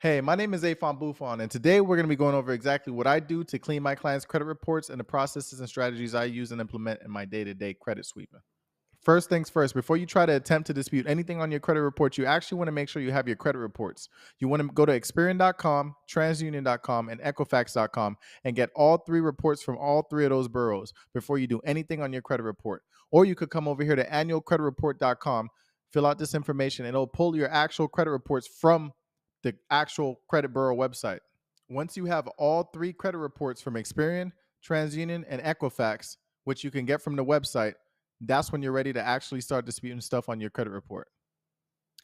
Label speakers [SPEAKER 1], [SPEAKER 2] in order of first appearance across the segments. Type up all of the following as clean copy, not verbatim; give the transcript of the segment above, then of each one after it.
[SPEAKER 1] Hey, my name is Afon Buffon, and today we're going to be going over exactly what I do to clean my clients' credit reports and the processes and strategies I use and implement in my day-to-day credit sweeping. First things first, before you try to attempt to dispute anything on your credit report, you actually want to make sure you have your credit reports. You want to go to Experian.com, TransUnion.com, and Equifax.com and get all three reports from all three of those bureaus before you do anything on your credit report. Or you could come over here to annualcreditreport.com, fill out this information, and it'll pull your actual credit reports from the actual credit bureau website. Once you have all three credit reports from Experian, TransUnion, and Equifax, which you can get from the website, that's when you're ready to actually start disputing stuff on your credit report.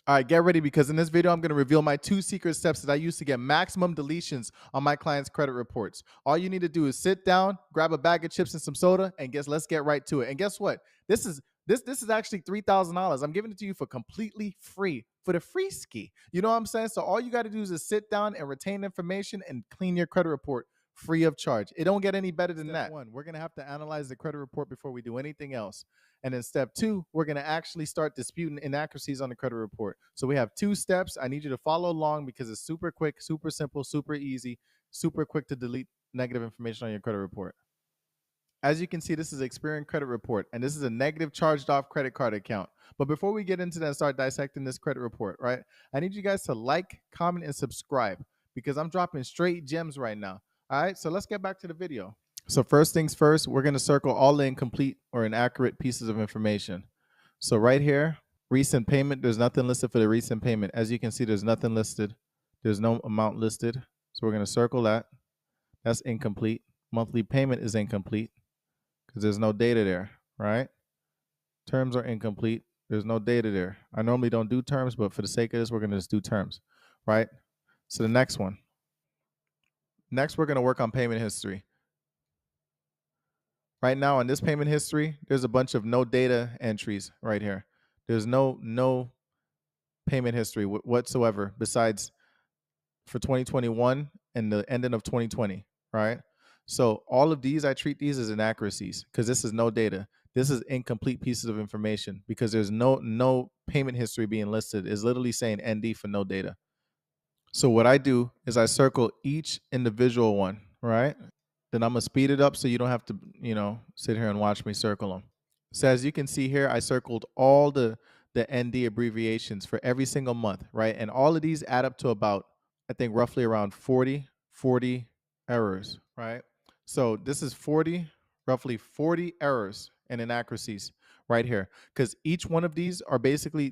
[SPEAKER 1] All right, get ready because in this video, I'm going to reveal my 2 secret steps that I use to get maximum deletions on my clients' credit reports. All you need to do is sit down, grab a bag of chips and some soda, and let's get right to it. And guess what? This is actually $3,000. I'm giving it to you for completely free, for the free ski. You know what I'm saying? So all you got to do is just sit down and retain information and clean your credit report free of charge. It don't get any better than that. Step 1, we're going to have to analyze the credit report before we do anything else. And in step 2, we're going to actually start disputing inaccuracies on the credit report. So we have 2 steps. I need you to follow along because it's super quick, super simple, super easy, super quick to delete negative information on your credit report. As you can see, this is Experian credit report, and this is a negative charged off credit card account. But before we get into that and start dissecting this credit report, right, I need you guys to like, comment, and subscribe because I'm dropping straight gems right now. All right, so let's get back to the video. So first things first, we're going to circle all the incomplete or inaccurate pieces of information. So right here, recent payment, there's nothing listed for the recent payment. As you can see, there's nothing listed. There's no amount listed. So we're going to circle that. That's incomplete. Monthly payment is incomplete because there's no data there, right? Terms are incomplete. There's no data there. I normally don't do terms, but for the sake of this, we're going to just do terms, right? So the next one. Next, we're going to work on payment history. Right now on this payment history, there's a bunch of no data entries right here. There's no payment history whatsoever besides for 2021 and the ending of 2020, right? So all of these, I treat these as inaccuracies because this is no data. This is incomplete pieces of information because there's no payment history being listed. It's literally saying ND for no data. So what I do is I circle each individual one, right? Then I'm gonna speed it up so you don't have to, sit here and watch me circle them. So as you can see here, I circled all the ND abbreviations for every single month, right? And all of these add up to about, I think, roughly around 40 errors, right? So this is roughly 40 errors and inaccuracies right here, because each one of these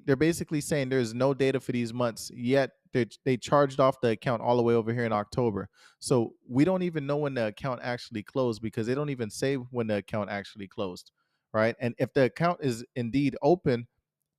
[SPEAKER 1] they're basically saying there's no data for these months, yet they charged off the account all the way over here in October. So we don't even know when the account actually closed because they don't even say when the account actually closed, right? And if the account is indeed open,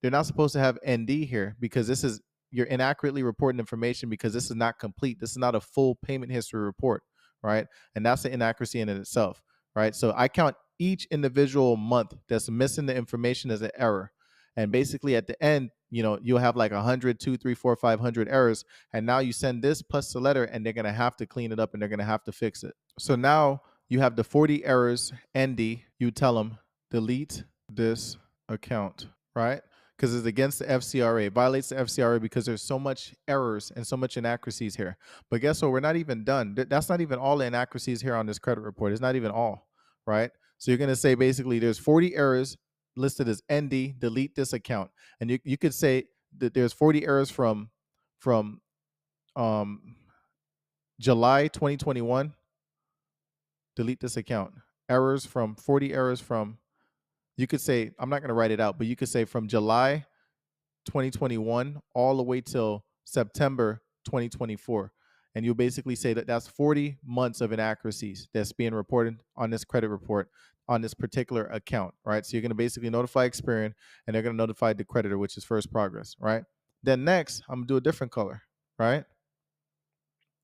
[SPEAKER 1] they're not supposed to have ND here because you're inaccurately reporting information because this is not complete. This is not a full payment history report, right? And that's an inaccuracy in itself, right? So I count each individual month that's missing the information as an error. And basically at the end, you'll have like 100, 2, 3, 4, 500 errors. And now you send this plus the letter and they're going to have to clean it up and they're going to have to fix it. So now you have the 40 errors, ND, you tell them delete this account, right? Because it's against the FCRA. It violates the FCRA because there's so much errors and so much inaccuracies here. But guess what? We're not even done. That's not even all the inaccuracies here on this credit report. It's not even all, right? So you're going to say basically there's 40 errors listed as ND, delete this account. And you could say that there's 40 errors from July 2021, delete this account. 40 errors from, you could say, I'm not going to write it out, but you could say from July 2021 all the way till September 2024. And you basically say that that's 40 months of inaccuracies that's being reported on this credit report on this particular account, right? So you're going to basically notify Experian and they're going to notify the creditor, which is First Progress, right? Then next, I'm going to do a different color, right?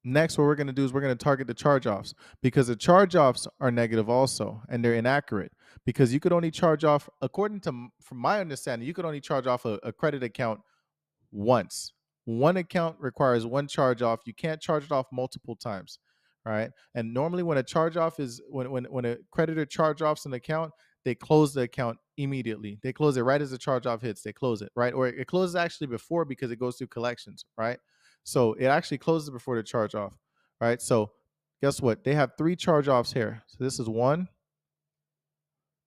[SPEAKER 1] Next, what we're going to do is we're going to target the charge-offs because the charge-offs are negative also, and they're inaccurate because you could only charge off, from my understanding, you could only charge off a credit account once. One account requires one charge-off. You can't charge it off multiple times, right? And normally when a charge-off is, when a creditor charge-offs an account, they close the account immediately. They close it right as the charge-off hits. They close it, right? Or it closes actually before because it goes through collections, right? So it actually closes before the charge off, right? So guess what? They have 3 charge offs here. So this is 1,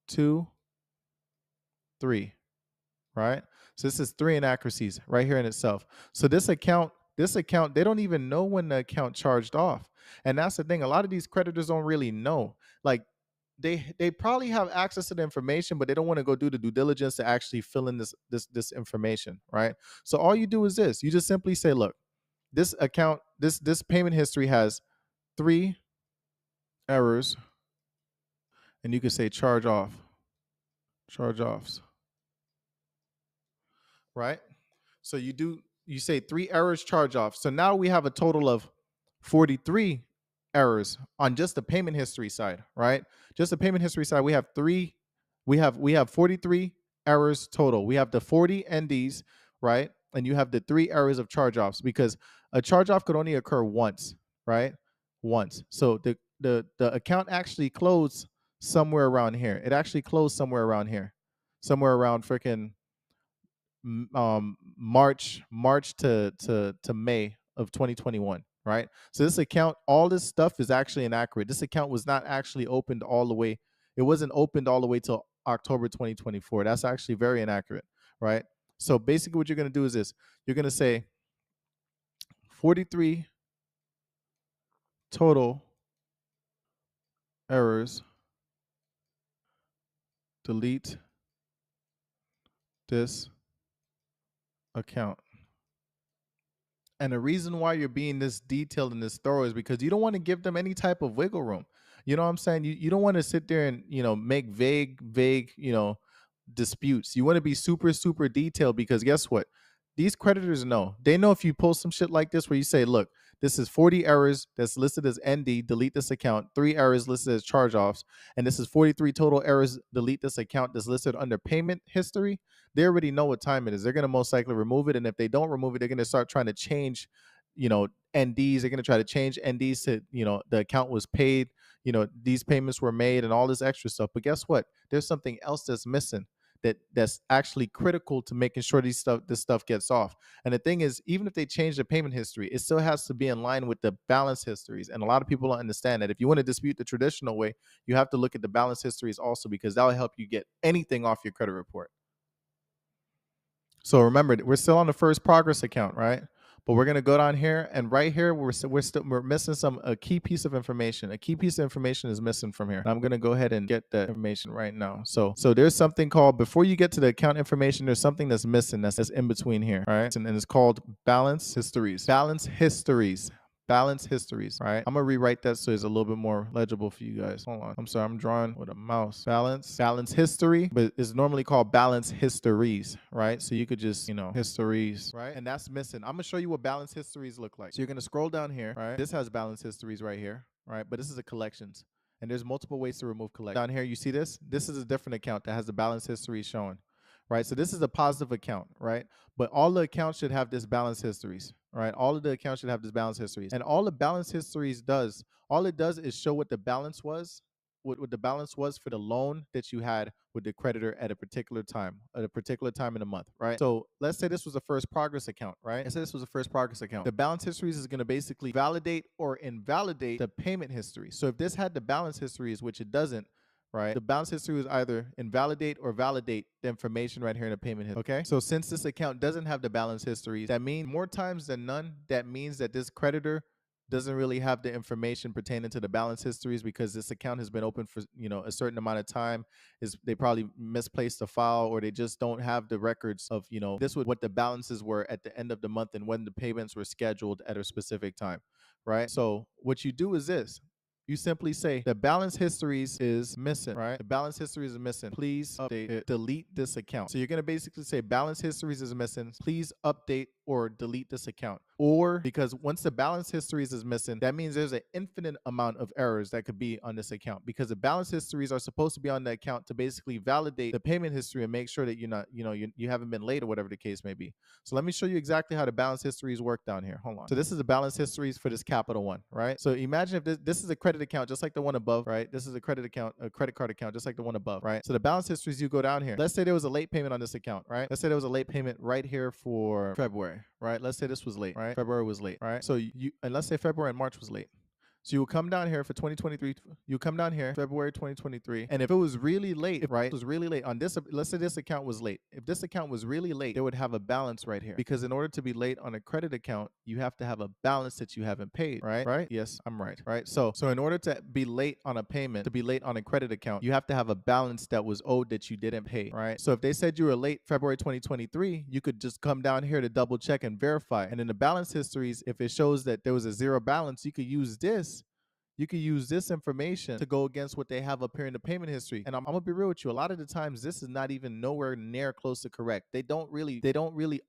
[SPEAKER 1] 2, 3, right? So this is 3 inaccuracies right here in itself. So this account, they don't even know when the account charged off. And that's the thing. A lot of these creditors don't really know. Like they probably have access to the information, but they don't want to go do the due diligence to actually fill in this information, right? So all you do is this. You just simply say, look, this account, this payment history has 3 errors, and you can say charge offs, right? So you say 3 errors, charge offs. So now we have a total of 43 errors on just the payment history side, right? Just the payment history side, we have 43 errors total. We have the 40 NDs, right? And you have the 3 errors of charge offs, because a charge off could only occur once, right? Once. So the account actually closed somewhere around here. It actually closed somewhere around here, somewhere around freaking March to May of 2021, right? So this account, all this stuff is actually inaccurate. This account was not actually opened all the way. It wasn't opened all the way till October 2024. That's actually very inaccurate, right? So basically what you're going to do is this. You're going to say 43 total errors, delete this account. And the reason why you're being this detailed and this thorough is because you don't want to give them any type of wiggle room. You know what I'm saying? You don't want to sit there and, make vague, disputes. You want to be super, super detailed, because guess what? These creditors know. They know if you post some shit like this where you say, look, this is 40 errors that's listed as ND, delete this account, 3 errors listed as charge offs, and this is 43 total errors, delete this account that's listed under payment history. They already know what time it is. They're going to most likely remove it. And if they don't remove it, they're going to start trying to change, NDs. They're going to try to change NDs to, the account was paid, these payments were made and all this extra stuff. But guess what? There's something else that's missing that's actually critical to making sure this stuff gets off. And the thing is, even if they change the payment history, it still has to be in line with the balance histories. And a lot of people don't understand that if you want to dispute the traditional way, you have to look at the balance histories also, because that will help you get anything off your credit report. So remember, we're still on the first progress account, right? But we're gonna go down here, and right here we're missing a key piece of information. A key piece of information is missing from here. And I'm gonna go ahead and get that information right now. So there's something called, before you get to the account information, there's something that's missing that's in between here, all right? And it's called balance histories. Balance histories, right? I'm gonna rewrite that so it's a little bit more legible for you guys. Hold on. I'm sorry, I'm drawing with a mouse. Balance history, but it's normally called balance histories, right? So you could just, histories, right? And that's missing. I'm gonna show you what balance histories look like. So you're gonna scroll down here, right? This has balance histories right here, right? But this is a collections. And there's multiple ways to remove collections. Down here, you see this? This is a different account that has the balance history showing, right? So this is a positive account, right? But all the accounts should have this balance histories, right? All of the accounts should have this balance histories. And all the balance histories all it does is show what the balance was, what the balance was for the loan that you had with the creditor at a particular time in a month, right? So let's say this was a first progress account, right? Let's say this was a first progress account. The balance histories is going to basically validate or invalidate the payment history. So if this had the balance histories, which it doesn't, right? The balance history was either invalidate or validate the information right here in the payment history. Okay. So since this account doesn't have the balance histories, that means more times than none, that means that this creditor doesn't really have the information pertaining to the balance histories, because this account has been open for a certain amount of time. They probably misplaced a file, or they just don't have the records of what the balances were at the end of the month and when the payments were scheduled at a specific time, right? So what you do is this. You simply say the balance histories is missing, right? The balance histories is missing. Please update it. Delete this account. So you're going to basically say balance histories is missing. Please update or delete this account. Or because once the balance histories is missing, that means there's an infinite amount of errors that could be on this account, because the balance histories are supposed to be on the account to basically validate the payment history and make sure that you're not, you haven't been late or whatever the case may be. So let me show you exactly how the balance histories work down here. Hold on. So this is the balance histories for this Capital One, right? So imagine if this is a credit account just like the one above, right? This is a credit card account just like the one above, right? So the balance histories, you go down here. Let's say there was a late payment on this account, right? Let's say there was a late payment right here for February. February, right? Let's say this was late, right? February was late, right? So and let's say February and March was late. So you will come down here for 2023. You come down here February 2023, and if it was really late, right? It was really late on this. Let's say this account was late. If this account was really late, they would have a balance right here, because in order to be late on a credit account, you have to have a balance that you haven't paid, right? Right? Yes, I'm right. Right. So in order to be late on a payment, to be late on a credit account, you have to have a balance that was owed that you didn't pay, right? So if they said you were late February 2023, you could just come down here to double check and verify. And in the balance histories, if it shows that there was a zero balance, you could use this. You could use this information to go against what they have up here in the payment history. And I'm gonna be real with you. A lot of the times, this is not even nowhere near close to correct. They don't really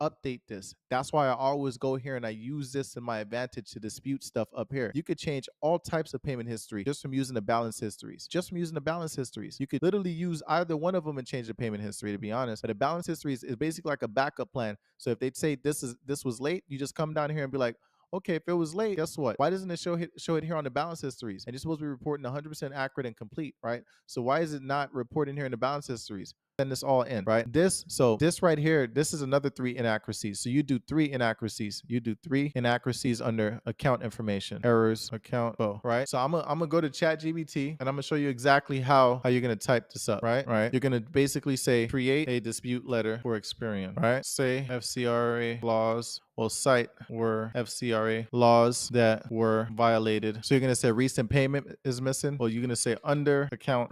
[SPEAKER 1] update this. That's why I always go here and I use this in my advantage to dispute stuff up here. You could change all types of payment history just from using the balance histories. You could literally use either one of them and change the payment history, to be honest. But a balance history is basically like a backup plan. So if they say this was late, you just come down here and be like, okay, if it was late, guess what? Why doesn't it show it here on the balance histories? And you're supposed to be reporting 100% accurate and complete, right? So why is it not reporting here in the balance histories? Send this all in, right? This right here, this is another 3 inaccuracies. So you do 3 inaccuracies. You do 3 inaccuracies under account information, errors, account, right? So I'm gonna go to ChatGPT and I'm gonna show you exactly how you're gonna type this up, right? You're gonna basically say create a dispute letter for Experian, right? Say FCRA laws cite were FCRA laws that were violated. So you're going to say recent payment is missing. Well, you're going to say under account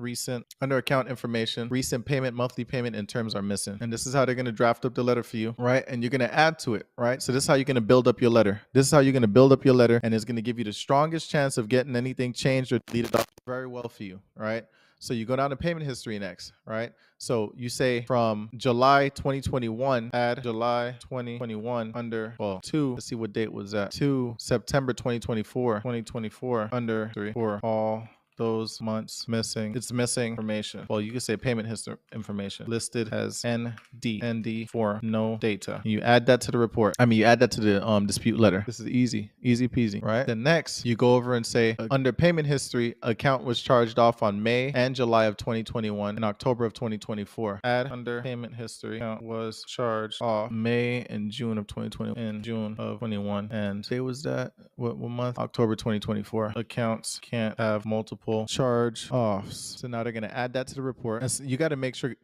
[SPEAKER 1] information, recent payment, monthly payment, and terms are missing. And this is how they're going to draft up the letter for you, right? And you're going to add to it, right? So this is how you're going to build up your letter. And it's going to give you the strongest chance of getting anything changed or deleted off very well for you, right? So you go down to payment history next, right? So you say from July 2021, add July 2021 under, to, let's see what date was that, to September 2024, under 3 for all those months missing. It's missing information. Well, you could say payment history information listed as ND for no data. You add that to the report. You add that to the dispute letter. This is easy peasy, right? Then next, you go over and say under payment history, account was charged off on May and July of 2021 and October of 2024. Add under payment history, account was charged off May and June of 2020 and June of 21. And day was that? What month? October 2024. Accounts can't have multiple charge offs. So now they're going to add that to the report. And so you got to make sure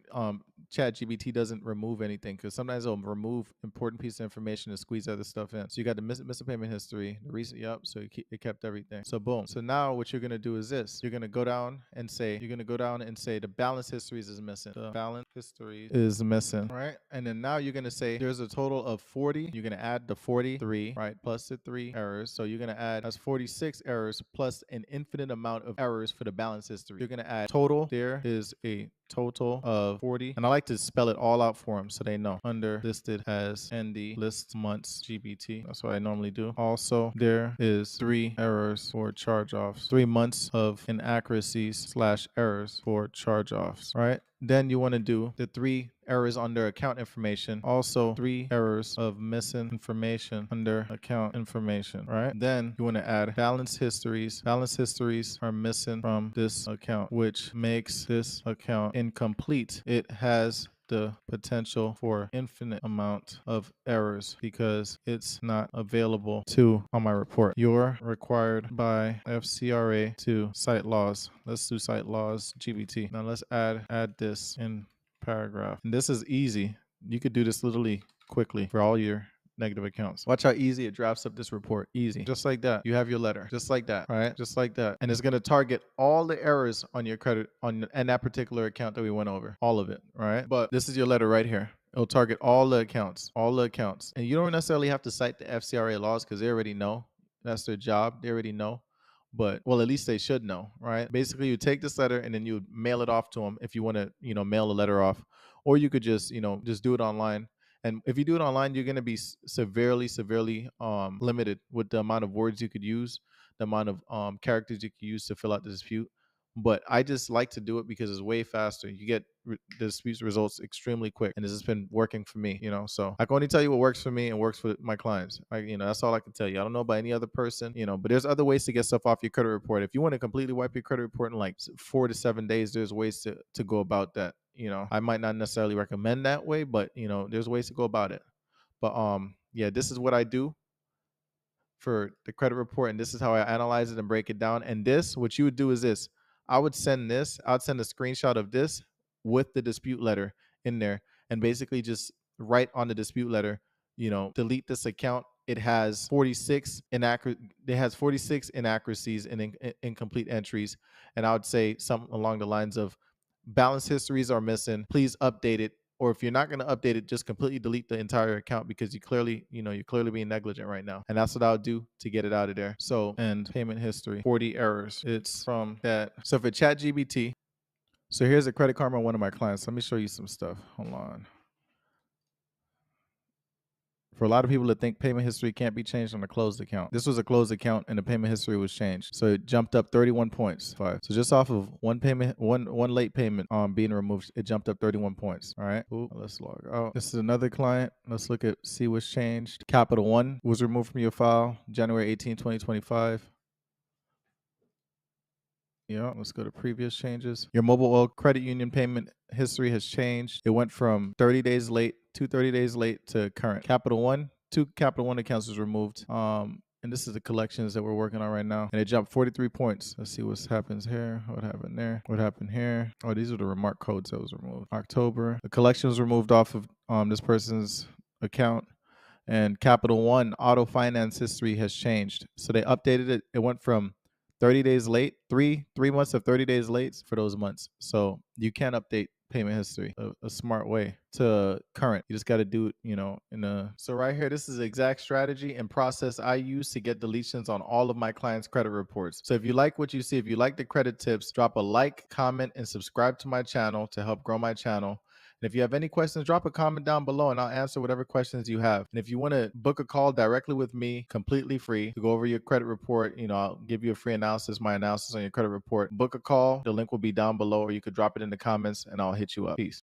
[SPEAKER 1] ChatGPT doesn't remove anything, because sometimes it'll remove important pieces of information and squeeze other stuff in. So you got the missing payment history, the recent, so it kept everything. So boom. So now what you're going to do is this. You're going to go down and say the balance histories is missing. The balance history is missing, right? And then now you're going to say there's a total of 40. You're going to add the 43, right? Plus the 3 errors. So you're going to add, that's 46 errors plus an infinite amount of errors for the balance history. You're going to add total. There is a total of 40, and I like to spell it all out for them so they know. Under listed as ND list months GBT. That's what I normally do. Also, there is 3 errors for charge-offs, 3 months of inaccuracies / errors for charge-offs, right? Then you want to do the 3 errors under account information. Also 3 errors of missing information under account information, right? Then you want to add balance histories. Balance histories are missing from this account, which makes this account incomplete. It has the potential for infinite amount of errors because it's not available on my report. You're required by FCRA to cite laws. Let's do cite laws GBT. Now let's add this in paragraph. And this is easy. You could do this literally quickly for all your negative accounts. Watch how easy it drafts up this report. Easy. Just like that. You have your letter. Just like that. Right? Just like that. And it's going to target all the errors on your credit and that particular account that we went over. All of it. Right? But this is your letter right here. It'll target all the accounts. And you don't necessarily have to cite the FCRA laws because they already know. That's their job. They already know. But, well, at least they should know, right? Basically, you take this letter and then you mail it off to them if you want to, mail a letter off. Or you could just do it online. And if you do it online, you're going to be severely limited with the amount of words you could use, the amount of characters you could use to fill out the dispute. But I just like to do it because it's way faster. You get the dispute results extremely quick, and this has been working for me. So I can only tell you what works for me and works for my clients. That's all I can tell you. I don't know about any other person. But there's other ways to get stuff off your credit report. If you want to completely wipe your credit report in like 4 to 7 days, there's ways to go about that. I might not necessarily recommend that way, but there's ways to go about it. But yeah, this is what I do for the credit report, and this is how I analyze it and break it down. And this, what you would do is this: I'd send a screenshot of this with the dispute letter in there, and basically just write on the dispute letter, delete this account. It has 46 inaccuracies and incomplete entries, and I would say something along the lines of balance histories are missing. Please update it. Or if you're not going to update it, just completely delete the entire account, because you're clearly being negligent right now. And that's what I'll do to get it out of there. So, and payment history, 40 errors. It's from that. So for ChatGPT, so here's a Credit Karma on one of my clients. Let me show you some stuff. Hold on. For a lot of people that think payment history can't be changed on a closed account, this was a closed account and the payment history was changed. So it jumped up 31 points. So just off of one late payment being removed, it jumped up 31 points. All right. Ooh, let's log out. This is another client. Let's see what's changed. Capital One was removed from your file January 18, 2025. Yeah, let's go to previous changes. Your Mobile Oil Credit Union payment history has changed. It went from 30 days late to current. Capital One, 2 Capital One accounts was removed. And this is the collections that we're working on right now. And it jumped 43 points. Let's see what happens here. What happened there? What happened here? Oh, these are the remark codes that was removed. October. The collection was removed off of this person's account. And Capital One auto finance history has changed. So they updated it. It went from 30 days late, three months of 30 days late for those months. So you can update payment history a smart way to current. You just got to do it, so right here, this is the exact strategy and process I use to get deletions on all of my clients' credit reports. So if you like what you see, if you like the credit tips, drop a like, comment, and subscribe to my channel to help grow my channel. And if you have any questions, drop a comment down below and I'll answer whatever questions you have. And if you want to book a call directly with me, completely free, to go over your credit report, I'll give you a free analysis, my analysis on your credit report. Book a call. The link will be down below, or you could drop it in the comments and I'll hit you up. Peace.